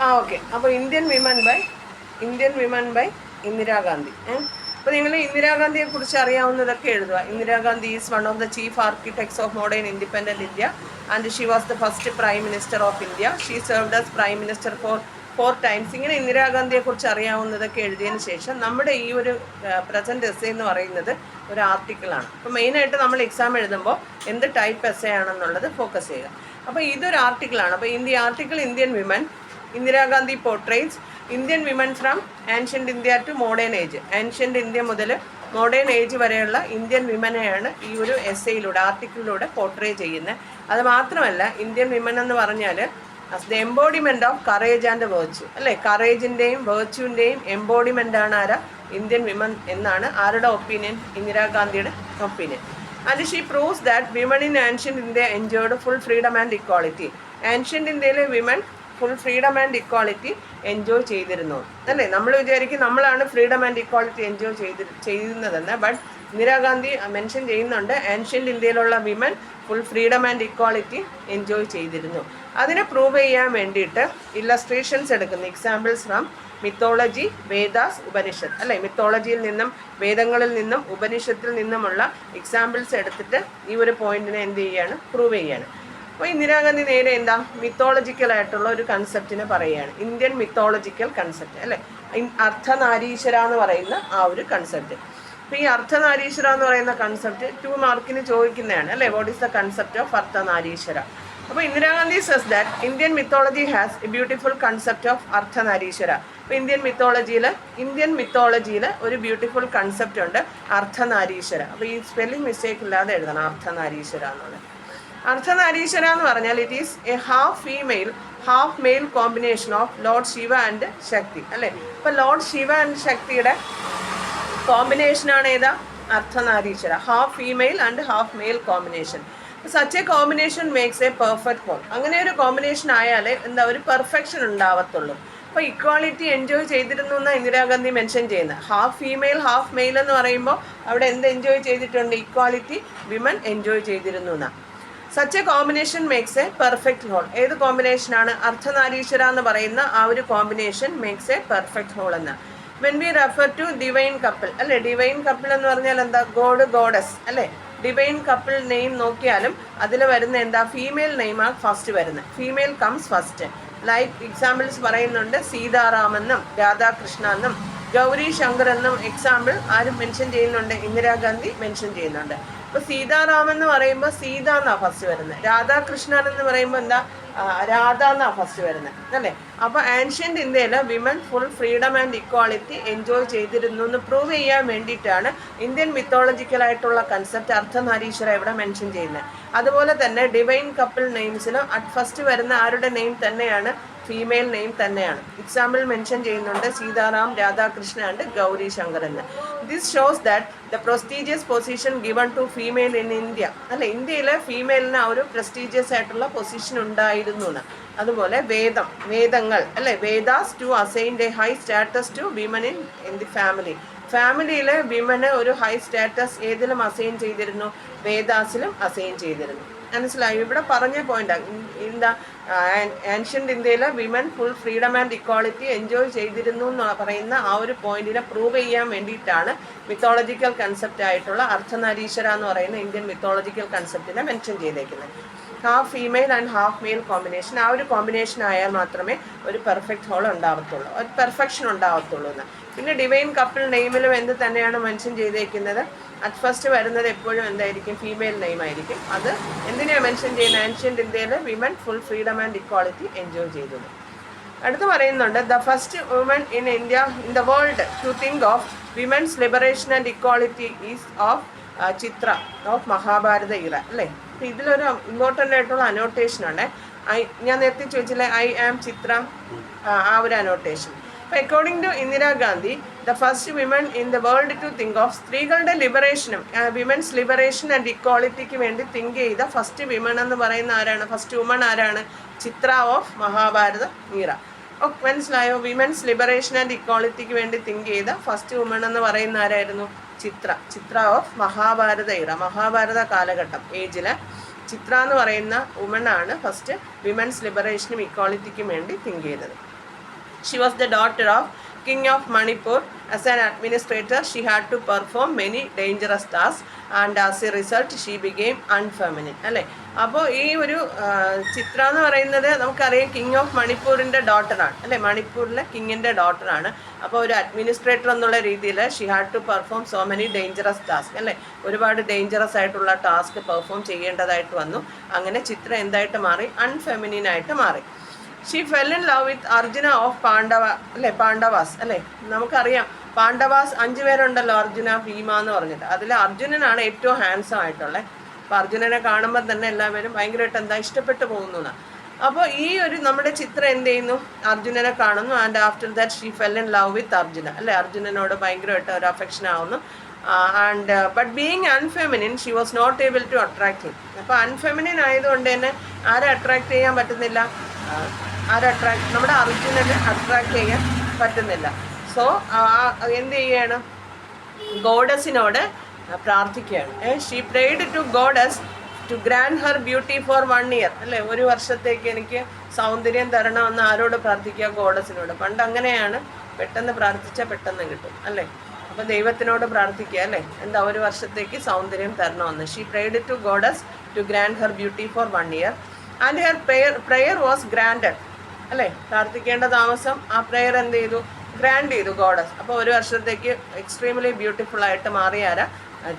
Okay. അപ്പോൾ Indian women by Indira Gandhi. അപ്പോൾ നിങ്ങൾ ഇന്ദിരാഗാന്ധിയെ കുറിച്ച് അറിയാവുന്നതൊക്കെ എഴുതുക. Indira Gandhi is one of the chief architects of modern independent India and she was the first prime minister of India. She served as prime minister for times. ഇങ്ങനെ ഇന്ദിരാഗാന്ധിയെക്കുറിച്ച് അറിയാവുന്നതൊക്കെ എഴുതിയതിന് ശേഷം നമ്മുടെ ഈ ഒരു പ്രസൻറ്റ് എസ്സേ എന്ന് പറയുന്നത് ഒരു ആർട്ടിക്കിളാണ്. അപ്പോൾ മെയിനായിട്ട് നമ്മൾ എക്സാം എഴുതുമ്പോൾ എന്ത് ടൈപ്പ് എസ്സേ ആണെന്നുള്ളത് ഫോക്കസ് ചെയ്യുക. അപ്പോൾ ഇതൊരു ആർട്ടിക്കിളാണ്. അപ്പോൾ article Indian women Indira Gandhi portraits Indian women from ancient India to modern age. Ancient India മുതൽ മോഡേൺ ഏജ് വരെയുള്ള ഇന്ത്യൻ വിമനെയാണ് ഈ ഒരു എസ്സേയിലൂടെ ആർട്ടിക്കിളിലൂടെ പോർട്രേ ചെയ്യുന്നത്. അത് മാത്രമല്ല ഇന്ത്യൻ വിമൻ എന്ന് പറഞ്ഞാൽ as the embodiment of courage and virtue, അല്ലേ? കറേജിൻ്റെയും വേർച്യുവിൻ്റെയും എംബോഡിമെൻ്റാണ് ആരാ? ഇന്ത്യൻ വിമൻ എന്നാണ് ആരുടെ ഒപ്പീനിയൻ? ഇന്ദിരാഗാന്ധിയുടെ opinion. And she proves that women in ancient India enjoyed full freedom and equality. Ancient ഇന്ത്യയിലെ women full freedom and equality enjoy ചെയ്തിരുന്നു, അല്ലേ? നമ്മൾ വിചാരിക്കും നമ്മളാണ് ഫ്രീഡം ആൻഡ് ഇക്വാളിറ്റി എൻജോയ് ചെയ്യുന്നതെന്ന്. ബട്ട് ഇന്ദിരാഗാന്ധി മെൻഷൻ ചെയ്യുന്നുണ്ട് ആൻഷ്യൻ്റ് ഇന്ത്യയിലുള്ള women full freedom and equality enjoy ചെയ്തിരുന്നു. അതിനെ പ്രൂവ് ചെയ്യാൻ വേണ്ടിയിട്ട് ഇല്ലസ്ട്രേഷൻസ് എടുക്കുന്നു. Examples from mythology, Vedas, Upanishad, അല്ലേ? മിത്തോളജിയിൽ നിന്നും വേദങ്ങളിൽ നിന്നും ഉപനിഷത്തിൽ നിന്നുമുള്ള എക്സാമ്പിൾസ് എടുത്തിട്ട് ഈ ഒരു പോയിന്റിനെ എന്ത് ചെയ്യാണ്? പ്രൂവ് ചെയ്യാണ്. അപ്പോൾ ഇന്ദിരാഗാന്ധി നേരെ എന്താ മിത്തോളജിക്കലായിട്ടുള്ള ഒരു കൺസെപ്റ്റിനെ പറയുകയാണ്. ഇന്ത്യൻ മിത്തോളജിക്കൽ കൺസെപ്റ്റ്, അല്ലേ? അർദ്ധനാരീശ്വര എന്ന് പറയുന്ന ആ ഒരു കൺസെപ്റ്റ്. അപ്പോൾ ഈ അർദ്ധനാരീശ്വര എന്ന് പറയുന്ന കൺസെപ്റ്റ് 2 മാർക്കിന് ചോദിക്കുന്നതാണ്, അല്ലേ? What is the concept of Ardhanarishvara? അപ്പോൾ Indira Gandhi says that Indian mythology has a beautiful concept of Ardhanarishvara. അപ്പോൾ ഇന്ത്യൻ മിത്തോളജിയിൽ ഒരു ബ്യൂട്ടിഫുൾ കൺസെപ്റ്റ് ഉണ്ട്, അർദ്ധനാരീശ്വര. അപ്പോൾ ഈ സ്പെല്ലിംഗ് മിസ്റ്റേക്ക് ഇല്ലാതെ എഴുതണം അർദ്ധനാരീശ്വര എന്നുള്ളത്. അർദ്ധനാരീശ്വര എന്ന് പറഞ്ഞാൽ it is a half female half male combination of lord Shiva and Shakti, അല്ലേ? ഇപ്പോൾ ലോർഡ് ശിവ ആൻഡ് ശക്തിയുടെ കോമ്പിനേഷനാണ് ഏതാ? Ardhanarishvara. Half female and half male combination. Such a combination makes a perfect whole. അങ്ങനെ ഒരു കോമ്പിനേഷൻ ആയാലേ എന്താ ഒരു പെർഫെക്ഷൻ ഉണ്ടാവത്തുള്ളൂ. അപ്പോൾ ഇക്വാളിറ്റി എൻജോയ് ചെയ്തിരുന്നു എന്നാണ് ഇന്ദിരാഗാന്ധി മെൻഷൻ ചെയ്യുന്നത്. ഹാഫ് ഫീമെയിൽ ഹാഫ് മെയിൽ എന്ന് പറയുമ്പോൾ അവിടെ എന്ത് എൻജോയ് ചെയ്തിട്ടുണ്ട്? ഇക്വാലിറ്റി വിമൻ എൻജോയ് ചെയ്തിരുന്നു എന്നാണ്. Such a combination makes a perfect whole. ഏത് കോമ്പിനേഷനാണ്? അർദ്ധനാരീശ്വര എന്ന് പറയുന്ന ആ ഒരു combination makes a perfect whole എന്ന്. When we refer to divine couple, അല്ലേ? ഡിവൈൻ കപ്പിൾ എന്ന് പറഞ്ഞാൽ എന്താ? ഗോഡ് ഗോഡസ്, അല്ലേ? ഡിവൈൻ കപ്പിൾ നെയിം നോക്കിയാലും അതിൽ വരുന്ന എന്താ? ഫീമെയിൽ നെയിമാണ് ഫസ്റ്റ് വരുന്നത്. Female comes first. Like examples പറയുന്നുണ്ട്, സീതാറാമെന്നും രാധാകൃഷ്ണ എന്നും ഗൗരി ശങ്കർ എന്നും എക്സാമ്പിൾ ആരും മെൻഷൻ ചെയ്യുന്നുണ്ട്? ഇന്ദിരാഗാന്ധി മെൻഷൻ ചെയ്യുന്നുണ്ട്. അപ്പോൾ സീതാറാമൻ എന്ന് പറയുമ്പോൾ സീത എന്നാണ് ഫസ്റ്റ് വരുന്നത്. രാധാകൃഷ്ണൻ എന്ന് പറയുമ്പോൾ എന്താ? രാധ എന്നാണ് ഫസ്റ്റ് വരുന്നത്, അല്ലേ? അപ്പോൾ ആൻഷ്യൻ്റ് ഇന്ത്യയിൽ women full freedom and equality enjoy ചെയ്തിരുന്നു എന്ന് പ്രൂവ് ചെയ്യാൻ വേണ്ടിയിട്ടാണ് ഇന്ത്യൻ മിത്തോളജിക്കലായിട്ടുള്ള കൺസെപ്റ്റ് അർദ്ധനാരീശ്വര ഇവിടെ മെൻഷൻ ചെയ്യുന്നത്. അതുപോലെ തന്നെ ഡിവൈൻ കപ്പിൾ നെയിംസിലും അറ്റ് ഫസ്റ്റ് വരുന്ന ആരുടെ നെയിം തന്നെയാണ്? ഫീമെയിൽ നെയിം തന്നെയാണ്. എക്സാമ്പിൾ മെൻഷൻ ചെയ്യുന്നുണ്ട് സീതാറാം, രാധാകൃഷ്ണ ആൻഡ് ഗൗരി ശങ്കർ എന്ന്. This shows that the prestigious position given to female in India, അല്ലെ? ഇന്ത്യയിലെ ഫീമെയിലിന് ആ ഒരു പ്രസ്റ്റീജിയസ് ആയിട്ടുള്ള പൊസിഷൻ ഉണ്ടായിരുന്നു എന്ന്. അതുപോലെ വേദങ്ങൾ, അല്ലെ? Vedas to assign a high status to women in the family. ഫാമിലിയിലെ വിമന് ഒരു ഹൈ സ്റ്റാറ്റസ് ഏതിലും അസൈൻ ചെയ്തിരുന്നു? വേദാസിലും അസൈൻ ചെയ്തിരുന്നു. മനസ്സിലായി? ഇവിടെ പറഞ്ഞ പോയിന്റാണ് എന്താ? ആൻഷ്യൻ്റ് ഇന്ത്യയിലെ women full freedom and equality enjoy ചെയ്തിരുന്നു എന്ന് പറയുന്ന ആ ഒരു പോയിന്റിനെ പ്രൂവ് ചെയ്യാൻ വേണ്ടിയിട്ടാണ് മിത്തോളജിക്കൽ കൺസെപ്റ്റ് ആയിട്ടുള്ള അർദ്ധനാരീശ്വര എന്ന് പറയുന്ന ഇന്ത്യൻ മിത്തോളജിക്കൽ കൺസെപ്റ്റിനെ മെൻഷൻ ചെയ്തേക്കുന്നത്. Half female and half male combination, ആ ഒരു കോമ്പിനേഷൻ ആയാൽ മാത്രമേ ഒരു പെർഫെക്റ്റ് ഹോൾ ഉണ്ടാവത്തുള്ളൂ, ഒരു പെർഫെക്ഷൻ ഉണ്ടാവത്തുള്ളൂ എന്ന്. പിന്നെ ഡിവൈൻ കപ്പിൾ നെയിമിലും എന്ത് തന്നെയാണ് മെൻഷൻ ചെയ്തേക്കുന്നത്? അറ്റ് ഫസ്റ്റ് വരുന്നത് എപ്പോഴും എന്തായിരിക്കും? ഫീമെയിൽ നെയിം ആയിരിക്കും. അത് എന്തിനാണ് മെൻഷൻ ചെയ്യുന്നത്? ആൻഷ്യൻ്റ് ഇന്ത്യയിൽ women full freedom and equality enjoy ചെയ്തു. അടുത്ത് പറയുന്നുണ്ട് the first woman in India in the world to think of women's liberation and equality is of Chitra of Mahabharata era, അല്ലേ? അപ്പോൾ ഇതിലൊരു ഇമ്പോർട്ടൻ്റ് ആയിട്ടുള്ള അനോട്ടേഷൻ ഉണ്ട്. ഞാൻ നേരത്തെ ചോദിച്ചില്ലേ ഐ ആം ചിത്ര, ആ ഒരു അനോട്ടേഷൻ. അപ്പോൾ according to Indira Gandhi the first women in the world to think of സ്ത്രീകളുടെ ലിബറേഷനും വിമൻസ് ലിബറേഷൻ ആൻഡ് ഇക്വാളിറ്റിക്ക് വേണ്ടി തിങ്ക് ചെയ്ത ഫസ്റ്റ് വിമൻ എന്ന് പറയുന്ന ആരാണ്? ഫസ്റ്റ് വുമൺ ആരാണ്? ചിത്ര ഓഫ് മഹാഭാരത മീറ. ഓക്കെ, മനസ്സിലായോ? വിമൻസ് ലിബറേഷൻ ആൻഡ് ഇക്വാളിറ്റിക്ക് വേണ്ടി തിങ്ക് ചെയ്ത ഫസ്റ്റ് വുമൺ എന്ന് പറയുന്ന ആരായിരുന്നു? ചിത്ര ഓഫ് മഹാഭാരത ഇറ, മഹാഭാരത കാലഘട്ടം ഏജിലെ ചിത്ര എന്ന് പറയുന്ന വുമൺ ആണ് ഫസ്റ്റ് വിമൻസ് ലിബറേഷനും ഇക്വാളിറ്റിക്കും വേണ്ടി തിങ്ക് ചെയ്തത്. She was the daughter of King of Manipur. As an administrator, she had to perform many dangerous tasks and as a result she became unfeminine. അല്ലേ? അപ്പോൾ ഈ ഒരു ചിത്ര എന്ന് പറയുന്നത് നമുക്കറിയാം കിങ് ഓഫ് മണിപ്പൂരിൻ്റെ ഡോട്ടറാണ് അല്ലേ, മണിപ്പൂരിലെ കിങ്ങിൻ്റെ ഡോട്ടറാണ്. അപ്പോൾ ഒരു അഡ്മിനിസ്ട്രേറ്റർ എന്നുള്ള രീതിയിൽ she had to perform so many dangerous task അല്ലേ, ഒരുപാട് ഡേഞ്ചറസ് ആയിട്ടുള്ള ടാസ്ക് പെർഫോം ചെയ്യേണ്ടതായിട്ട് വന്നു. അങ്ങനെ ചിത്ര എന്തായിട്ട് മാറി? അൺഫെമിനിൻ ആയിട്ട് മാറി. She fell in love with Arjuna of Pandava അല്ലേ, പാണ്ഡവാസ് അല്ലേ. നമുക്കറിയാം പാണ്ഡവാസ് 5 പേരുണ്ടല്ലോ, അർജുന, ഭീമ എന്ന് പറഞ്ഞിട്ട്. അതിൽ അർജുനനാണ് ഏറ്റവും ഹാൻസം ആയിട്ടുള്ളത്. അപ്പോൾ അർജുനനെ കാണുമ്പോൾ തന്നെ എല്ലാവരും ഭയങ്കരമായിട്ട് എന്താ ഇഷ്ടപ്പെട്ടു പോകുന്നതാണ്. അപ്പോൾ ഈ ഒരു നമ്മുടെ ചിത്രം എന്ത് ചെയ്യുന്നു? അർജുനനെ കാണുന്നു. And after that she fell in love with Arjuna അല്ലേ, അർജുനനോട് ഭയങ്കരമായിട്ട് ഒരു അഫെക്ഷൻ ആവുന്നു. And but being unfeminine she was not able to attract him. അപ്പോൾ അൺഫെമിനിൻ ആയതുകൊണ്ട് തന്നെ ആരെ അട്രാക്ട് ചെയ്യാൻ പറ്റുന്നില്ല? നമ്മുടെ അർജുനനെ അട്രാക്ട് ചെയ്യാൻ പറ്റുന്നില്ല. സോ എന്ത് ചെയ്യാണ്? ഗോഡസിനോട് പ്രാർത്ഥിക്കുകയാണ്. She prayed to goddess to grant her beauty for 1 year അല്ലേ, 1 വർഷത്തേക്ക് എനിക്ക് സൗന്ദര്യം തരണമെന്ന് ആരോട് പ്രാർത്ഥിക്കുക? ഗോഡസിനോട്. പണ്ട് അങ്ങനെയാണ്, പെട്ടെന്ന് പ്രാർത്ഥിച്ചാൽ പെട്ടെന്ന് കിട്ടും അല്ലേ. അപ്പോൾ ദൈവത്തിനോട് പ്രാർത്ഥിക്കുക അല്ലേ, എന്താ 1 വർഷത്തേക്ക് സൗന്ദര്യം തരണമെന്ന്. She prayed to goddess to grant her beauty for 1 year and her prayer was granted അല്ലേ. പ്രാർത്ഥിക്കേണ്ട താമസം ആ പ്രെയർ എന്ത് ചെയ്തു? ഗ്രാൻഡ് ചെയ്തു ഗോഡസ്. അപ്പോൾ 1 വർഷത്തേക്ക് എക്സ്ട്രീംലി ബ്യൂട്ടിഫുൾ ആയിട്ട് മാറിയാരാ?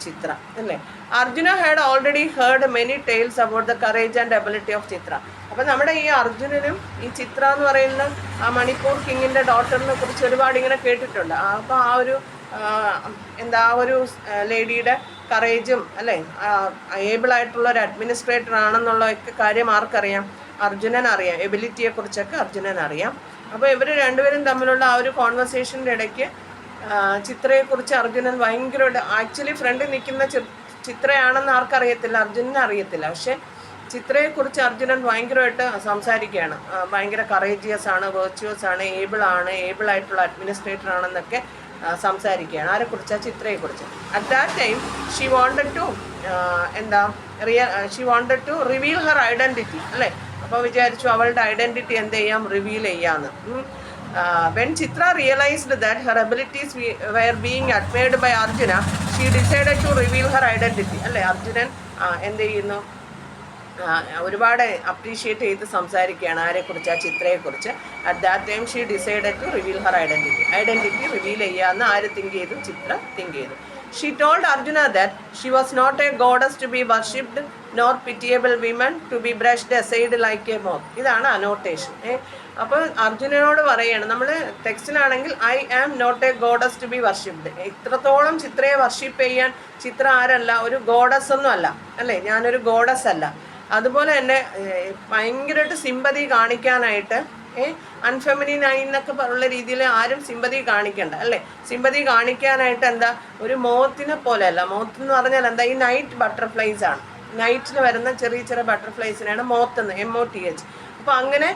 ചിത്ര അല്ലേ. Arjuna had already heard many tales about the courage and ability of Chitra. അപ്പോൾ നമ്മുടെ ഈ അർജുനനും ഈ ചിത്ര എന്ന് പറയുന്ന ആ മണിപ്പൂർ കിങ്ങിൻ്റെ ഡോട്ടറിനെ കുറിച്ച് ഒരുപാട് ഇങ്ങനെ കേട്ടിട്ടുണ്ട്. അപ്പോൾ ആ ഒരു ആ ഒരു ലേഡിയുടെ കറേജും അല്ലേ, ഏബിളായിട്ടുള്ള ഒരു അഡ്മിനിസ്ട്രേറ്റർ ആണെന്നുള്ളതൊക്കെ കാര്യം ആർക്കറിയാം? അർജുനൻ അറിയാം. എബിലിറ്റിയെക്കുറിച്ചൊക്കെ അർജുനൻ അറിയാം. അപ്പോൾ ഇവർ രണ്ടുപേരും തമ്മിലുള്ള ആ ഒരു കോൺവെർസേഷൻ്റെ ഇടയ്ക്ക് ചിത്രയെക്കുറിച്ച് അർജുനൻ ഭയങ്കരമായിട്ട്, ആക്ച്വലി ഫ്രണ്ടിൽ നിൽക്കുന്ന ചിത്രയാണെന്ന് ആർക്കറിയത്തില്ല, അർജുനന് അറിയത്തില്ല. പക്ഷേ ചിത്രയെക്കുറിച്ച് അർജുനൻ ഭയങ്കരമായിട്ട് സംസാരിക്കുകയാണ്. ഭയങ്കര കറേജിയസ് ആണ്, വെർച്വസ് ആണ്, ഏബിളായിട്ടുള്ള അഡ്മിനിസ്ട്രേറ്റർ ആണെന്നൊക്കെ സംസാരിക്കുകയാണ്. ആരെക്കുറിച്ചാണ്? ചിത്രയെക്കുറിച്ച്. At that time she wanted to reveal her identity അല്ലേ. അപ്പോൾ വിചാരിച്ചു അവളുടെ ഐഡൻറ്റിറ്റി എന്ത് ചെയ്യാം? റിവീൽ ചെയ്യാമെന്ന്. When Chitra realised that her abilities were being admired by Arjuna she decided to reveal her identity അല്ലേ. അർജുനൻ എന്ത് ചെയ്യുന്നു? ഒരുപാട് അപ്രീഷിയേറ്റ് ചെയ്ത് സംസാരിക്കുകയാണ്. ആരെക്കുറിച്ച്? ആ ചിത്രയെക്കുറിച്ച്. At that time she decided to reveal her identity reveal ചെയ്യാമെന്ന് ആര് തിങ്ക് ചെയ്തു? ചിത്ര തിങ്ക് ചെയ്തു. She told Arjuna that she was not a goddess to be worshipped nor pitiable women to be brushed aside like a moth. ഇതാണ് annotation. അപ്പോൾ അർജുനനോട് പറയുകയാണ്, നമ്മൾ ടെക്സ്റ്റിലാണെങ്കിൽ I am not a goddess to be worshipped. ഇത്രത്തോളം ചിത്രയെ worship ചെയ്യാൻ ചിത്ര ആരല്ല? ഒരു ഗോഡസ് ഒന്നും അല്ല അല്ലേ, ഞാനൊരു ഗോഡസ് അല്ല. അതുപോലെ തന്നെ ഭയങ്കരമായിട്ട് സിമ്പതി കാണിക്കാനായിട്ട് അൺഫെമിനിനായി എന്നൊക്കെ ഉള്ള രീതിയിൽ ആരും സിമ്പതി കാണിക്കണ്ട അല്ലേ. സിമ്പതി കാണിക്കാനായിട്ട് എന്താ, ഒരു മോത്തിനെ പോലെ അല്ല. മോത്ത് എന്ന് പറഞ്ഞാൽ എന്താ? ഈ നൈറ്റ് ബട്ടർഫ്ലൈസ് ആണ്. നൈറ്റിൽ വരുന്ന ചെറിയ ചെറിയ ബട്ടർഫ്ലൈസിനാണ് മോത്തെന്ന്, MOTH. അപ്പോൾ അങ്ങനെ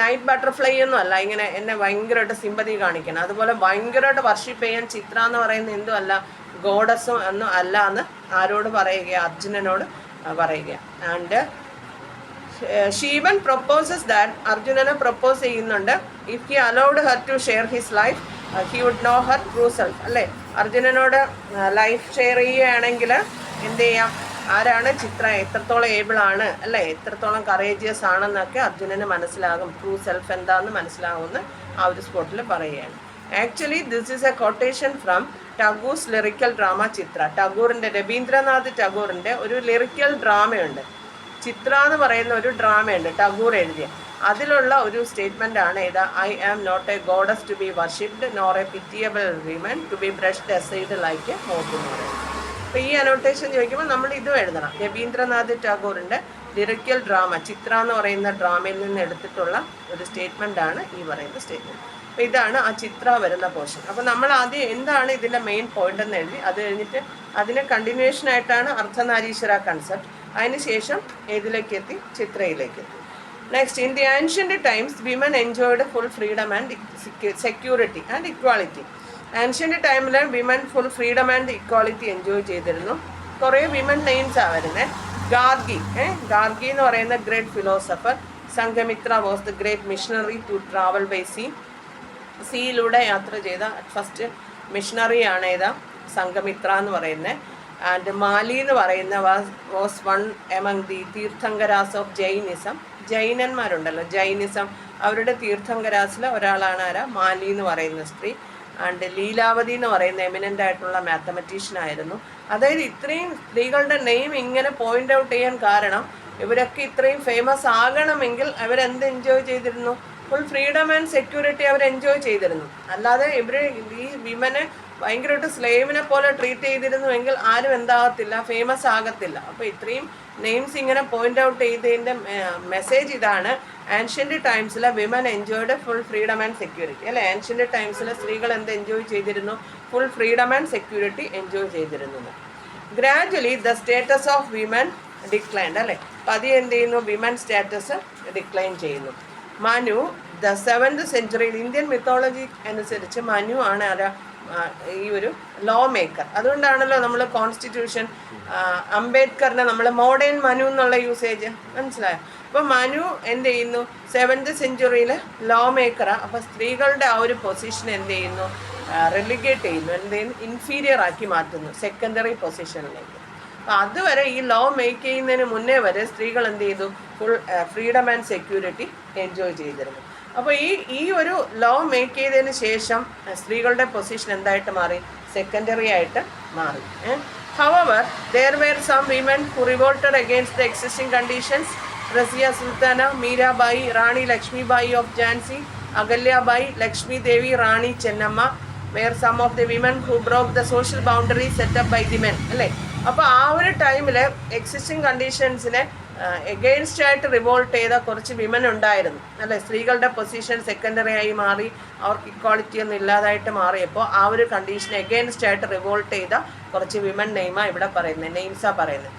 നൈറ്റ് ബട്ടർഫ്ലൈ ഒന്നും അല്ല ഇങ്ങനെ എന്നെ ഭയങ്കരമായിട്ട് സിമ്പതി കാണിക്കണം. അതുപോലെ ഭയങ്കരമായിട്ട് വർഷിപ്പ് ചെയ്യാൻ ചിത്ര എന്ന് പറയുന്നത് എന്തും അല്ല, ഗോഡസും ഒന്നും അല്ല എന്ന് ആരോട് പറയുക? അർജുനനോട് പറയുക. And she even proposes that, അർജുനനെ പ്രൊപ്പോസ് ചെയ്യുന്നുണ്ട്, if he allowed her to share his life he would know her true self അല്ലേ. അർജുനനോട് ലൈഫ് ഷെയർ ചെയ്യുകയാണെങ്കിൽ എന്ത് ചെയ്യാം? ആരാണ് ചിത്ര, എത്രത്തോളം ഏബിളാണ് അല്ലേ, എത്രത്തോളം കറേജിയസ് ആണെന്നൊക്കെ അർജുനന് മനസ്സിലാകും. ട്രൂ സെൽഫ് എന്താണെന്ന് മനസ്സിലാകുമെന്ന് ആ ഒരു സ്പോട്ടിൽ പറയുകയാണ്. Actually this is a quotation from Tagore's lyrical drama Chitra. ടാഗോറിൻ്റെ, രവീന്ദ്രനാഥ് ടാഗോറിൻ്റെ ഒരു ലിറിക്കൽ ഡ്രാമയുണ്ട്, ചിത്ര എന്ന് പറയുന്ന ഒരു ഡ്രാമയുണ്ട് ടാഗോർ എഴുതിയ. അതിലുള്ള ഒരു സ്റ്റേറ്റ്മെൻ്റ് ആണ് ഇത്, I am not a goddess to be worshipped nor a pitiable women to be brushed aside like a moth എന്ന് പറയുന്നത്. അപ്പോൾ ഈ അനോട്ടേഷൻ ചോദിക്കുമ്പോൾ നമ്മൾ ഇതും എഴുതണം. രവീന്ദ്രനാഥ് ടാഗോറിൻ്റെ ലിറിക്കൽ ഡ്രാമ ചിത്ര എന്ന് പറയുന്ന ഡ്രാമയിൽ നിന്ന് എടുത്തിട്ടുള്ള ഒരു സ്റ്റേറ്റ്മെൻ്റ് ആണ് ഈ പറയുന്ന സ്റ്റേറ്റ്മെൻറ്റ്. അപ്പോൾ ഇതാണ് ആ ചിത്ര വരുന്ന പോർഷൻ. അപ്പോൾ നമ്മൾ ആദ്യം എന്താണ് ഇതിൻ്റെ മെയിൻ പോയിന്റ് എന്ന് എഴുതി, അത് കഴിഞ്ഞിട്ട് അതിന് കണ്ടിന്യൂഷൻ ആയിട്ടാണ് അർദ്ധനാരീശ്വര കൺസെപ്റ്റ്. അതിനുശേഷം ഏതിലേക്ക് എത്തി? ചിത്രയിലേക്ക് എത്തി. Next, in the ancient times women enjoyed full freedom and security and equality. Ancient ടൈമിൽ women full freedom and equality enjoy ചെയ്തിരുന്നു. കുറേ വിമൻ നെയിംസാണ് വരുന്നത്. ഗാർഗി എന്ന് പറയുന്ന great philosopher, Sanghamitra was the great missionary to travel by sea. സീയിലൂടെ യാത്ര ചെയ്ത ഫസ്റ്റ് മിഷണറിയാണ് ഏതാ? സംഘമിത്ര എന്ന് പറയുന്നത്. ആൻഡ് മാലി എന്ന് പറയുന്ന was one among the tirthankaras of Jainism. ജൈനന്മാരുണ്ടല്ലോ, ജൈനിസം, അവരുടെ തീർത്ഥങ്കരാസിലെ ഒരാളാണ് ആരാ? മാലി എന്ന് പറയുന്ന സ്ത്രീ. ആൻഡ് ലീലാവതി എന്ന് പറയുന്ന എമിനൻ്റ് ആയിട്ടുള്ള മാത്തമെറ്റീഷ്യൻ ആയിരുന്നു. അതായത് ഇത്രയും സ്ത്രീകളുടെ നെയിം ഇങ്ങനെ പോയിന്റ് ഔട്ട് ചെയ്യാൻ കാരണം ഇവരൊക്കെ ഇത്രയും ഫേമസ് ആകണമെങ്കിൽ അവരെന്ത് എൻജോയ് ചെയ്തിരുന്നു? ഫുൾ ഫ്രീഡം ആൻഡ് സെക്യൂരിറ്റി അവർ എൻജോയ് ചെയ്തിരുന്നു. അല്ലാതെ ഇവർ ഈ വിമനെ ഭയങ്കരമായിട്ട് സ്ലേവിനെ പോലെ ട്രീറ്റ് ചെയ്തിരുന്നുവെങ്കിൽ ആരും എന്താകത്തില്ല, ഫേമസ് ആകത്തില്ല. അപ്പോൾ ഇത്രയും നെയിംസ് ഇങ്ങനെ പോയിന്റ് ഔട്ട് ചെയ്തതിൻ്റെ മെസ്സേജ് ഇതാണ്, ആൻഷ്യൻ്റ് ടൈംസിലെ women enjoyed full freedom and security അല്ലേ. ആൻഷ്യൻ്റ് ടൈംസിലെ സ്ത്രീകൾ എന്ത് എൻജോയ് ചെയ്തിരുന്നു? Full freedom and security enjoy ചെയ്തിരുന്നു. Gradually the status of women declined അല്ലേ. പതിയെ എന്ത് ചെയ്യുന്നു? വിമൻ സ്റ്റാറ്റസ് ഡിക്ലൈൻ ചെയ്യുന്നു. മനു ദ 7th സെഞ്ച്വറിയിൽ ഇന്ത്യൻ മിത്തോളജി അനുസരിച്ച് മനു ആണ് ആരാ? ഈ ഒരു ലോ മേക്കർ. അതുകൊണ്ടാണല്ലോ നമ്മൾ കോൺസ്റ്റിറ്റ്യൂഷൻ അംബേദ്കറിനെ നമ്മൾ മോഡേൺ മനു എന്നുള്ള യൂസേജ്, മനസ്സിലായോ? അപ്പോൾ മനു എന്ത് ചെയ്യുന്നു? 7th സെഞ്ച്വറിയിലെ law മേക്കറാണ്. അപ്പോൾ സ്ത്രീകളുടെ ആ ഒരു പൊസിഷൻ എന്ത് ചെയ്യുന്നു? റെലിഗേറ്റ് ചെയ്യുന്നു, എന്ത് ചെയ്യുന്നു? ഇൻഫീരിയർ ആക്കി മാറ്റുന്നു, സെക്കൻഡറി പൊസിഷനിലേക്ക്. അപ്പോൾ അതുവരെ ഈ ലോ മേക്ക് ചെയ്യുന്നതിന് മുന്നേ വരെ സ്ത്രീകൾ എന്ത് ചെയ്തു? Full freedom and security enjoy ചെയ്തിരുന്നു. അപ്പോൾ ഈ ഒരു ലോ മേക്ക് ചെയ്തതിന് ശേഷം സ്ത്രീകളുടെ പൊസിഷൻ എന്തായിട്ട് മാറി? സെക്കൻഡറി ആയിട്ട് മാറി. However, there were some women who revolted against the existing conditions. Razia Sultana, Mirabai, Rani Lakshmi Bai of Jhansi, Agalya Bai, Lakshmi Devi, Rani Chennamma were some of the women who broke the social boundaries set up by the men. അല്ലേ? അപ്പോൾ ആ ഒരു ടൈമിൽ existing കണ്ടീഷൻസിനെ against ആയിട്ട് revolt ചെയ്ത കുറച്ച് women ഉണ്ടായിരുന്നു അല്ലേ. സ്ത്രീകളുടെ പൊസിഷൻ സെക്കൻഡറി ആയി മാറി, അവർക്ക് ഇക്വാളിറ്റി ഒന്നും ഇല്ലാതായിട്ട് മാറിയപ്പോൾ ആ ഒരു കണ്ടീഷനെ എഗെയിൻസ്റ്റ് ആയിട്ട് റിവോൾട്ട് ചെയ്ത കുറച്ച് വിമൻ നെയിമാണ് ഇവിടെ പറയുന്നത്, നെയിംസാണ് പറയുന്നത്.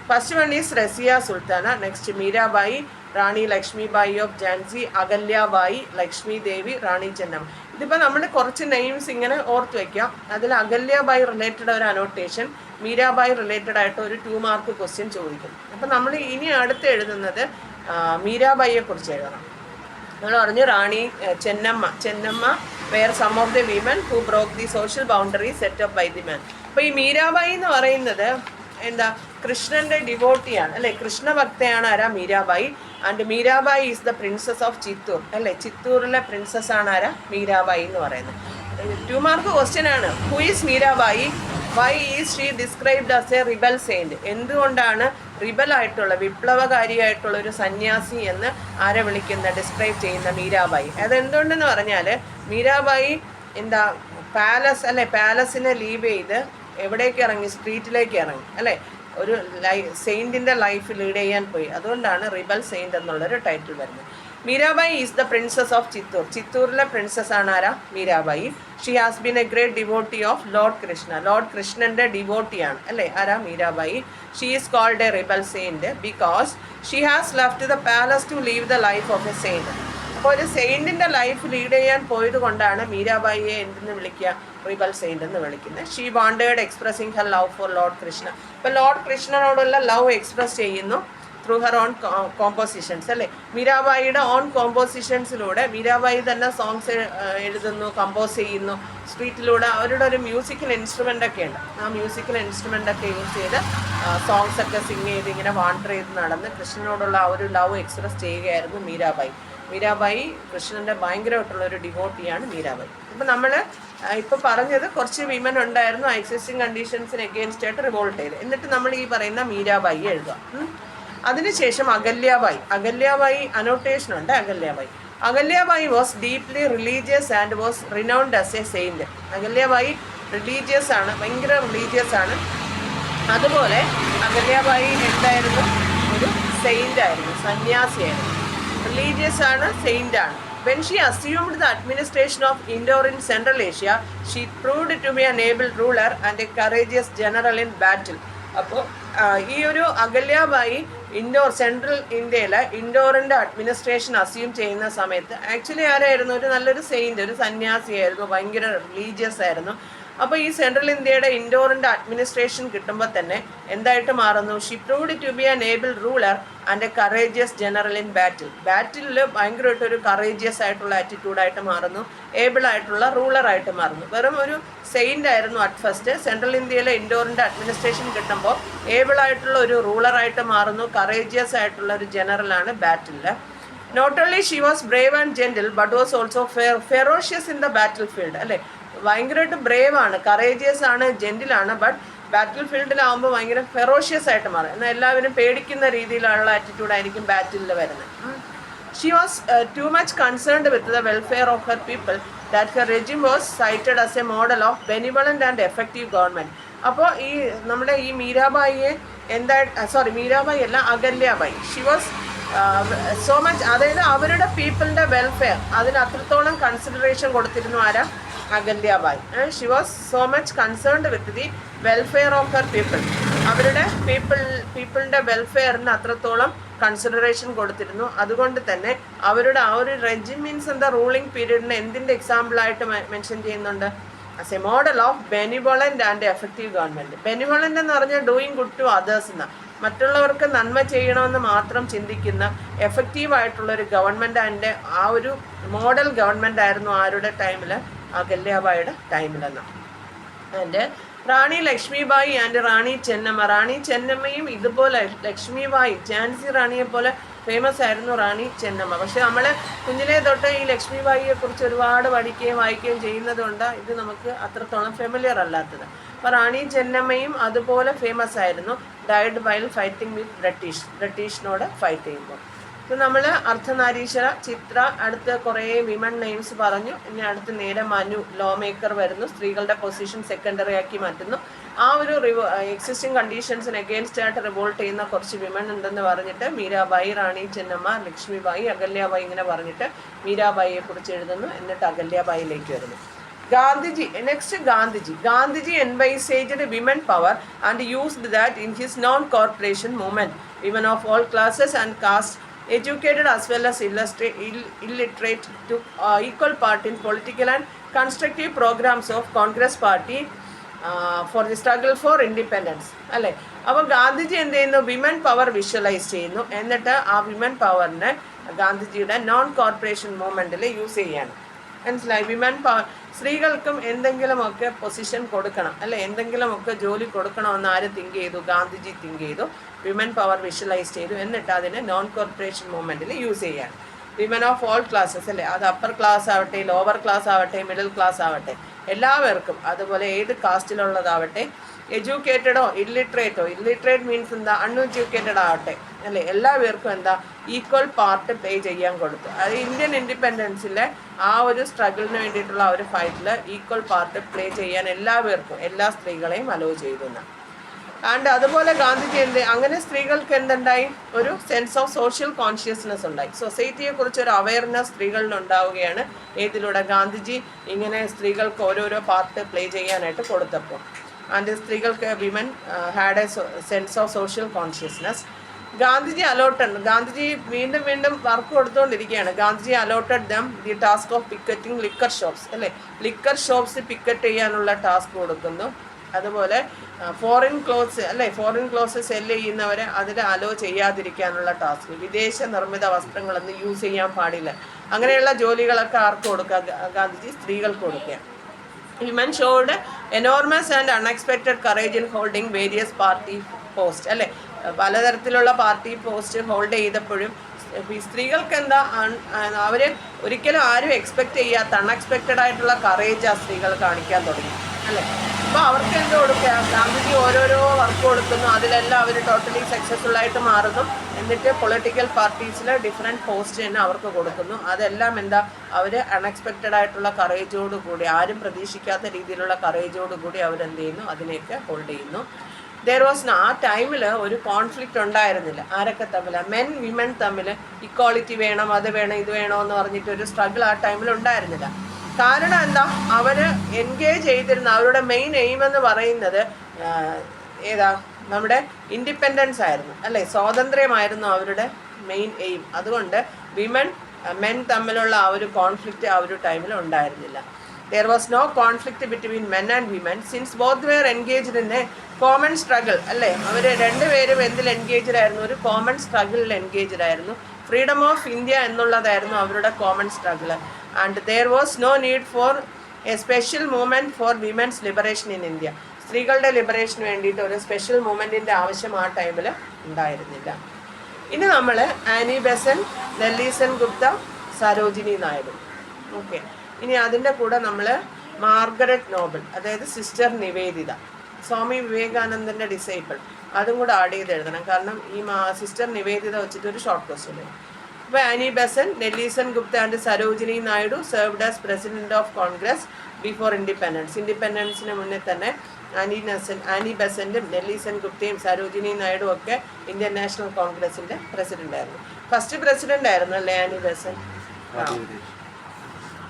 First one is Razia Sultana, next Mirabai, Rani Lakshmi Bai of Jhansi, Ahilyabai, Lakshmi Devi, Rani Chennamma. ഇതിപ്പോൾ നമ്മൾ കുറച്ച് നെയിംസ് ഇങ്ങനെ ഓർത്ത് വയ്ക്കാം. അതിൽ അഗല്യാബായി റിലേറ്റഡ് ഒരു അനോട്ടേഷൻ, മീരാബായി റിലേറ്റഡ് ആയിട്ട് ഒരു 2 മാർക്ക് ക്വസ്റ്റ്യൻ ചോദിക്കും. അപ്പം നമ്മൾ ഇനി അടുത്ത് എഴുതുന്നത് മീരാബായിയെ കുറിച്ച് എഴുതണം. നമ്മൾ പറഞ്ഞു Rani Chennamma were some of the women who broke the social boundary set up by the man. അപ്പോൾ ഈ മീരാബായി എന്ന് പറയുന്നത് എന്താ? കൃഷ്ണൻ്റെ ഡിവോട്ടിയാണ് അല്ലേ, കൃഷ്ണഭക്തയാണ് ആരാ? Mirabai. And Mirabai is the princess of Chittor അല്ലേ, ചിത്തൂരിലെ പ്രിൻസസ് ആണ് ആരാ? മീരാബായി എന്ന് പറയുന്നത്. 2 മാർക്ക് ക്വസ്റ്റ്യൻ ആണ്. Who is Mirabai? Why is she described as a rebel saint? എന്തുകൊണ്ടാണ് റിബലായിട്ടുള്ള വിപ്ലവകാരിയായിട്ടുള്ള ഒരു സന്യാസി എന്ന് ആരെ വിളിക്കുന്ന ഡിസ്ക്രൈബ് ചെയ്യുന്ന മീരാബായി? അതെന്തുകൊണ്ടെന്ന് പറഞ്ഞാൽ മീരാബായി എന്താ പാലസ് അല്ലേ, പാലസിനെ ലീവ് ചെയ്ത് എവിടേക്ക് ഇറങ്ങി? സ്ട്രീറ്റിലേക്ക് ഇറങ്ങി അല്ലേ, ഒരു സെയിൻറ്റിൻ്റെ ലൈഫ് ലീഡ് ചെയ്യാൻ പോയി. അതുകൊണ്ടാണ് റിബൽ സെയിൻറ്റ് എന്നുള്ളൊരു ടൈറ്റിൽ വരുന്നത്. Mirabai is the princess of Chittor. ചിത്തൂരിലെ പ്രിൻസസ് ആണ് ആരാ? Mirabai. She has been a great devotee of lord Krishna. Lord കൃഷ്ണൻ്റെ ഡിവോട്ടിയാണ് അല്ലേ ആരാ? Mirabai. She is called a rebel saint because she has left the palace to leave the life of a saint. അപ്പോൾ ഒരു സെയിൻറ്റിൻ്റെ life lead ചെയ്യാൻ പോയത് കൊണ്ടാണ് മീരാബായിയെ എന്തെന്ന് വിളിക്കുക? റിബൽ സെയിൻറ്റ് എന്ന് വിളിക്കുന്നത്. She wanted expressing Har love for Lord Krishna. ഇപ്പോൾ ലോർഡ് കൃഷ്ണനോടുള്ള ലവ് എക്സ്പ്രസ് ചെയ്യുന്നു ത്രൂ ഹർ ഓൺ കോമ്പോസിഷൻസ് അല്ലേ. മീരാബായിയുടെ ഓൺ കോമ്പോസിഷൻസിലൂടെ മീരാബായി തന്നെ സോങ്സ് എഴുതുന്നു, കമ്പോസ് ചെയ്യുന്നു. സ്ട്രീറ്റിലൂടെ അവരുടെ ഒരു മ്യൂസിക്കൽ ഇൻസ്ട്രുമെൻ്റ് ഒക്കെ ഉണ്ട്. ആ മ്യൂസിക്കൽ ഇൻസ്ട്രുമെൻ്റ് ഒക്കെ യൂസ് ചെയ്ത് സോങ്സ് ഒക്കെ സിങ് ചെയ്ത് ഇങ്ങനെ വാണ്ടർ ചെയ്ത് നടന്ന് കൃഷ്ണനോടുള്ള ആ ഒരു ലവ് എക്സ്പ്രസ് ചെയ്യുകയായിരുന്നു മീരാബായി. മീരാബായി കൃഷ്ണൻ്റെ ഭയങ്കരമായിട്ടുള്ള ഒരു ഡിവോട്ടിയാണ് മീരാബായി. ഇപ്പം നമ്മൾ ഇപ്പോൾ പറഞ്ഞത് കുറച്ച് വിമൻ ഉണ്ടായിരുന്നു എക്സിസ്റ്റിംഗ് കണ്ടീഷൻസിന് എഗെയിൻസ്റ്റ് ആയിട്ട് റിവോൾട്ട് ചെയ്ത്. എന്നിട്ട് നമ്മൾ ഈ പറയുന്ന മീരാബായി എഴുതുക. അതിനുശേഷം അഗല്യാബായി അനോട്ടേഷൻ ഉണ്ട്. Ahilyabai was deeply religious and was renowned as a saint. Ahilyabai religious ആണ്, ഭയങ്കര റിലീജിയസ് ആണ്. അതുപോലെ അഗല്യാബായി എന്തായിരുന്നു? ഒരു സെയിൻ്റ് ആയിരുന്നു, സന്യാസിയായിരുന്നു. റിലീജിയസ് ആണ്, സെയിൻ്റ് ആണ്. When she assumed the administration of Indore in Central Asia, she proved to be an able ruler and a courageous general in battle. അപ്പോൾ ഈ ഒരു അഗല്യാബായി സെൻട്രൽ ഇന്ത്യയിലെ ഇൻഡോറിൻ്റെ അഡ്മിനിസ്ട്രേഷൻ അസ്യൂം ചെയ്യുന്ന സമയത്ത് ആക്ച്വലി ആരായിരുന്നു? ഒരു നല്ലൊരു സെയിൻറ്റ്, ഒരു സന്യാസിയായിരുന്നു, ഭയങ്കര റിലീജിയസ് ആയിരുന്നു. അപ്പോൾ ഈ സെൻട്രൽ ഇന്ത്യയുടെ ഇൻഡോറിൻ്റെ അഡ്മിനിസ്ട്രേഷൻ കിട്ടുമ്പോൾ തന്നെ എന്തായിട്ട് മാറുന്നു? She proved to be an able ruler and a courageous general in ബാറ്റിലിൽ ഭയങ്കരമായിട്ട് ഒരു കറേജിയസ് ആയിട്ടുള്ള ആറ്റിറ്റ്യൂഡായിട്ട് മാറുന്നു, ഏബിൾ ആയിട്ടുള്ള റൂളറായിട്ട് മാറുന്നു. വെറും ഒരു സെയിൻ്റ് ആയിരുന്നു അറ്റ് ഫസ്റ്റ്. സെൻട്രൽ ഇന്ത്യയിലെ ഇൻഡോറിൻ്റെ അഡ്മിനിസ്ട്രേഷൻ കിട്ടുമ്പോൾ ഏബിൾ ആയിട്ടുള്ള ഒരു റൂളറായിട്ട് മാറുന്നു, കറേജിയസ് ആയിട്ടുള്ള ഒരു ജനറലാണ് ബാറ്റിലിൽ. Not only she was brave and gentle but was also ferocious in the battle field. അല്ലേ, ഭയങ്കരമായിട്ട് ബ്രേവ് ആണ്, കറേജിയസ് ആണ്, ജെന്റിലാണ്. ബട്ട് ബാറ്റിൽ ഫീൽഡിലാവുമ്പോൾ ഭയങ്കര ഫെറോഷ്യസ് ആയിട്ട് മാറും. എന്നാൽ എല്ലാവരും പേടിക്കുന്ന രീതിയിലുള്ള ആറ്റിറ്റ്യൂഡായിരിക്കും ബാറ്റിലിൽ വരുന്നത്. She was too much concerned with the welfare of her people that her regime was cited as a model of benevolent and effective government. അപ്പോൾ ഈ നമ്മുടെ ഈ മീരാബായിയെ മീരാബായി അല്ല, Ahilyabai. She was so much, അതായത് അവരുടെ പീപ്പിളിൻ്റെ വെൽഫെയർ അതിന് അത്രത്തോളം കൺസിഡറേഷൻ കൊടുത്തിരുന്നു ആരാ? Ahilyabai. She was so much concerned with the welfare of her people. അവരുടെ പീപ്പിളിൻ്റെ വെൽഫെയറിന് അത്രത്തോളം കൺസിഡറേഷൻ കൊടുത്തിരുന്നു. അതുകൊണ്ട് തന്നെ അവരുടെ ആ ഒരു റെജിം മീൻസ് എന്താ, റൂളിംഗ് പീരീഡിന് എന്തിൻ്റെ എക്സാമ്പിളായിട്ട് മെൻഷൻ ചെയ്യുന്നുണ്ട്? As a model of benevolent and effective government. Benevolent എന്ന് പറഞ്ഞാൽ ഡൂയിങ് ഗുഡ് ടു അതേഴ്സ് എന്ന, മറ്റുള്ളവർക്ക് നന്മ ചെയ്യണമെന്ന് മാത്രം ചിന്തിക്കുന്ന എഫക്റ്റീവായിട്ടുള്ളൊരു ഗവൺമെൻറ്. ആ ഒരു മോഡൽ ഗവൺമെൻറ് ആയിരുന്നു ആരുടെ ടൈമിൽ? അഹല്യാബായിയുടെ ടൈമിലെന്ന്. ആൻഡ് റാണി ലക്ഷ്മിബായി ആൻഡ് റാണി ചെന്നമ്മ. റാണി ചെന്നമ്മയും ഇതുപോലെ ലക്ഷ്മിബായി, ഝാൻസി റാണിയെ പോലെ ഫേമസ് ആയിരുന്നു റാണി ചെന്നമ്മ. പക്ഷെ നമ്മൾ കുഞ്ഞിലേ തൊട്ട് ഈ ലക്ഷ്മിബായിയെ കുറിച്ച് ഒരുപാട് പഠിക്കുകയും വായിക്കുകയും ചെയ്യുന്നതുകൊണ്ട് ഇത് നമുക്ക് അത്രത്തോളം ഫെമിലിയർ അല്ലാത്തത്. അപ്പോൾ റാണി ചെന്നമ്മയും അതുപോലെ ഫേമസ് ആയിരുന്നു. ഡൈഡ് വൈൽ ഫൈറ്റിംഗ് വിത്ത് ബ്രിട്ടീഷിനോട് ഫൈറ്റ് ചെയ്യുമ്പോൾ. ഇപ്പം നമ്മൾ അർദ്ധനാരീശ്വര, ചിത്ര, അടുത്ത് കുറേ വിമൺ നെയിംസ് പറഞ്ഞു. ഇനി അടുത്ത് നേരെ മനു ലോ മേക്കർ വരുന്നു, സ്ത്രീകളുടെ പൊസിഷൻ സെക്കൻഡറി ആക്കി മാറ്റുന്നു. ആ ഒരു എക്സിസ്റ്റിംഗ് കണ്ടീഷൻസിന് എഗെയിൻസ്റ്റ് ആയിട്ട് റിവോൾട്ട് ചെയ്യുന്ന കുറച്ച് വിമൺ ഉണ്ടെന്ന് പറഞ്ഞിട്ട് മീരാബായി, റാണി ചെന്നമ്മ, ലക്ഷ്മിബായി, അഹല്യാബായി ഇങ്ങനെ പറഞ്ഞിട്ട് മീരാബായിയെ കുറിച്ച് എഴുതുന്നു. എന്നിട്ട് അഹല്യാബായിലേക്ക് വരുന്നു. Gandhiji, next Gandhiji envisaged women power and used that in his non-corporation movement. Women of all classes and castes, educated as well as illiterate, took equal part in political and constructive programs of Congress Party for the struggle for independence. അല്ലേ, അപ്പോൾ ഗാന്ധിജി എന്ത് ചെയ്യുന്നു? Women power visualise ചെയ്യുന്നു. എന്നിട്ട് ആ women പവറിനെ ഗാന്ധിജിയുടെ non corporation മൂവ്മെൻറ്റിൽ use ചെയ്യാണ്. മനസ്സിലായി? വിമൻ പവർ, സ്ത്രീകൾക്കും എന്തെങ്കിലുമൊക്കെ പൊസിഷൻ കൊടുക്കണം, അല്ലെ, എന്തെങ്കിലുമൊക്കെ ജോലി കൊടുക്കണമെന്ന് ആര് തിങ്ക് ചെയ്തു? ഗാന്ധിജി തിങ്ക് ചെയ്തു. വിമൻ പവർ വിഷ്വലൈസ് ചെയ്തു. എന്നിട്ട് അതിനെ നോൺ കോർപ്പറേഷൻ മൂവ്മെൻറ്റിൽ യൂസ് ചെയ്യാണ്. വിമൻ ഓഫ് ഓൾ ക്ലാസ്സസ്, അല്ലേ, അത് അപ്പർ ക്ലാസ് ആവട്ടെ, ലോവർ ക്ലാസ് ആവട്ടെ, മിഡിൽ ക്ലാസ് ആവട്ടെ, എല്ലാവർക്കും, അതുപോലെ ഏത് കാസ്റ്റിലുള്ളതാവട്ടെ, എഡ്യൂക്കേറ്റഡോ ഇല്ലിറ്ററേറ്റ് മീൻസ് എന്താ, അൺഎഡ്യൂക്കേറ്റഡ് ആവട്ടെ, അല്ലേ, എല്ലാവർക്കും എന്താ ഈക്വൽ പാർട്ട് പ്ലേ ചെയ്യാൻ കൊടുത്തു. അത് ഇന്ത്യൻ ഇൻഡിപെൻഡൻസിലെ ആ ഒരു സ്ട്രഗിളിന് വേണ്ടിയിട്ടുള്ള ആ ഒരു ഫൈറ്റിൽ ഈക്വൽ പാർട്ട് പ്ലേ ചെയ്യാൻ എല്ലാവർക്കും, എല്ലാ സ്ത്രീകളെയും അലോ ചെയ്തു. ആൻഡ് അതുപോലെ ഗാന്ധിജി അങ്ങനെ സ്ത്രീകൾക്ക് എന്തുണ്ടായി? ഒരു സെൻസ് ഓഫ് സോഷ്യൽ കോൺഷ്യസ്നെസ് ഉണ്ടായി. സൊസൈറ്റിയെക്കുറിച്ച് ഒരു അവയർനെസ് സ്ത്രീകളിൽ ഉണ്ടാവുകയാണ്. ഏതിലൂടെ? ഗാന്ധിജി ഇങ്ങനെ സ്ത്രീകൾക്ക് ഓരോരോ പാർട്ട് പ്ലേ ചെയ്യാനായിട്ട് കൊടുത്തപ്പോൾ. ആൻഡ് സ്ത്രീകൾക്ക് women had a sense of social consciousness. Gandhiji വീണ്ടും വർക്ക് കൊടുത്തുകൊണ്ടിരിക്കുകയാണ്. Gandhiji allotted them the task of picketing liquor shops, അല്ലേ, ലിക്കർ ഷോപ്സ് പിക്കറ്റ് ചെയ്യാനുള്ള ടാസ്ക് കൊടുക്കുന്നു. അതുപോലെ ഫോറിൻ ക്ലോത്ത്സ് സെല്ല് ചെയ്യുന്നവരെ അതിൽ അലോ ചെയ്യാതിരിക്കാനുള്ള ടാസ്ക്. വിദേശ നിർമ്മിത വസ്ത്രങ്ങളൊന്നും യൂസ് ചെയ്യാൻ പാടില്ല. അങ്ങനെയുള്ള ജോലികളൊക്കെ ആർക്ക് കൊടുക്കുക? ഗാന്ധിജി സ്ത്രീകൾക്ക് കൊടുക്കുക. Women showed enormous and unexpected courage in holding various party post, അല്ലേ, പലതരത്തിലുള്ള പാർട്ടി പോസ്റ്റ് ഹോൾഡ് ചെയ്തപ്പോഴും സ്ത്രീകൾക്ക് എന്താ, അവർ ഒരിക്കലും ആരും എക്സ്പെക്റ്റ് ചെയ്യാത്ത അൺഎക്സ്പെക്റ്റഡ് ആയിട്ടുള്ള കറേജ് ആ സ്ത്രീകൾ കാണിക്കാൻ തുടങ്ങി, അല്ലേ. അപ്പോൾ അവർക്ക് എന്ത് കൊടുക്കുക? ഗാന്ധിജി ഓരോരോ വർക്ക് കൊടുക്കുന്നു. അതിലെല്ലാം അവർ ടോട്ടലി സക്സസ്ഫുൾ ആയിട്ട് മാറുന്നു. എന്നിട്ട് പൊളിറ്റിക്കൽ പാർട്ടീസിൽ ഡിഫറെൻറ്റ് പോസ്റ്റ് തന്നെ അവർക്ക് കൊടുക്കുന്നു. അതെല്ലാം എന്താ, അവർ അൺഎക്സ്പെക്റ്റഡ് ആയിട്ടുള്ള കറേജോടുകൂടി, ആരും പ്രതീക്ഷിക്കാത്ത രീതിയിലുള്ള കറേജോടുകൂടി അവരെന്ത് ചെയ്യുന്നു? അതിനെയൊക്കെ ഹോൾഡ് ചെയ്യുന്നു. ആ ടൈമിൽ ഒരു കോൺഫ്ലിക്റ്റ് ഉണ്ടായിരുന്നില്ല. ആരൊക്കെ തമ്മിൽ? മെൻ വിമൻ തമ്മിൽ ഇക്വാളിറ്റി വേണം, അത് വേണം, ഇത് വേണോ എന്ന് പറഞ്ഞിട്ട് ഒരു സ്ട്രഗിൾ ആ ടൈമിൽ ഉണ്ടായിരുന്നില്ല. കാരണം എന്താ, അവർ എൻഗേജ് ചെയ്തിരുന്ന അവരുടെ മെയിൻ എയിം എന്ന് പറയുന്നത് നമ്മുടെ ഇൻഡിപെൻഡൻസ് ആയിരുന്നു, അല്ലേ, സ്വാതന്ത്ര്യമായിരുന്നു അവരുടെ മെയിൻ എയിം. അതുകൊണ്ട് മെൻ തമ്മിലുള്ള ആ ഒരു കോൺഫ്ലിക്റ്റ് ആ ഒരു ടൈമിൽ ഉണ്ടായിരുന്നില്ല. There was no conflict between men and women since both were engaged in a common struggle. അല്ലേ, അവർ രണ്ടുപേരും എന്തിൽ എൻഗേജ്ഡ് ആയിരുന്നു? ഒരു കോമൺ സ്ട്രഗിളിൽ എൻഗേജ്ഡ് ആയിരുന്നു. ഫ്രീഡം ഓഫ് ഇന്ത്യ എന്നുള്ളതായിരുന്നു അവരുടെ common struggle. And there was no need for a special movement for women's liberation in India. സ്ത്രീകളുടെ ലിബറേഷന് വേണ്ടിയിട്ട് ഒരു സ്പെഷ്യൽ മൂവ്മെൻറ്റിൻ്റെ ആവശ്യം ആ ടൈമിൽ ഉണ്ടായിരുന്നില്ല. ഇനി നമ്മൾ Annie Besant, Nellie Sengupta, Sarojini Naidu. Okay, ഇനി അതിൻ്റെ കൂടെ നമ്മൾ മാർഗരറ്റ് നോബൽ, അതായത് സിസ്റ്റർ നിവേദിത, സ്വാമി വിവേകാനന്ദൻ്റെ ഡിസൈപ്പിൾ, അതും കൂടെ ആഡ് ചെയ്ത് എഴുതണം. കാരണം ഈ സിസ്റ്റർ നിവേദിത വെച്ചിട്ട് ഒരു ഷോർട്ട് ക്വസ്റ്റ്യൻ വരും. അപ്പോൾ Annie Besant, Nellie Sengupta and Sarojini Naidu served as president of Congress before independence. ഇൻഡിപെൻഡൻസിന് മുന്നേ തന്നെ ആനി ബെസന്റും നെല്ലി സെൻഗുപ്തയും സരോജിനി നായിഡു ഒക്കെ ഇന്ത്യൻ നാഷണൽ കോൺഗ്രസിൻ്റെ പ്രസിഡന്റ് ആയിരുന്നു. ഫസ്റ്റ് പ്രസിഡന്റ് ആയിരുന്നു അല്ലേ ആനി ബെസന്റ്?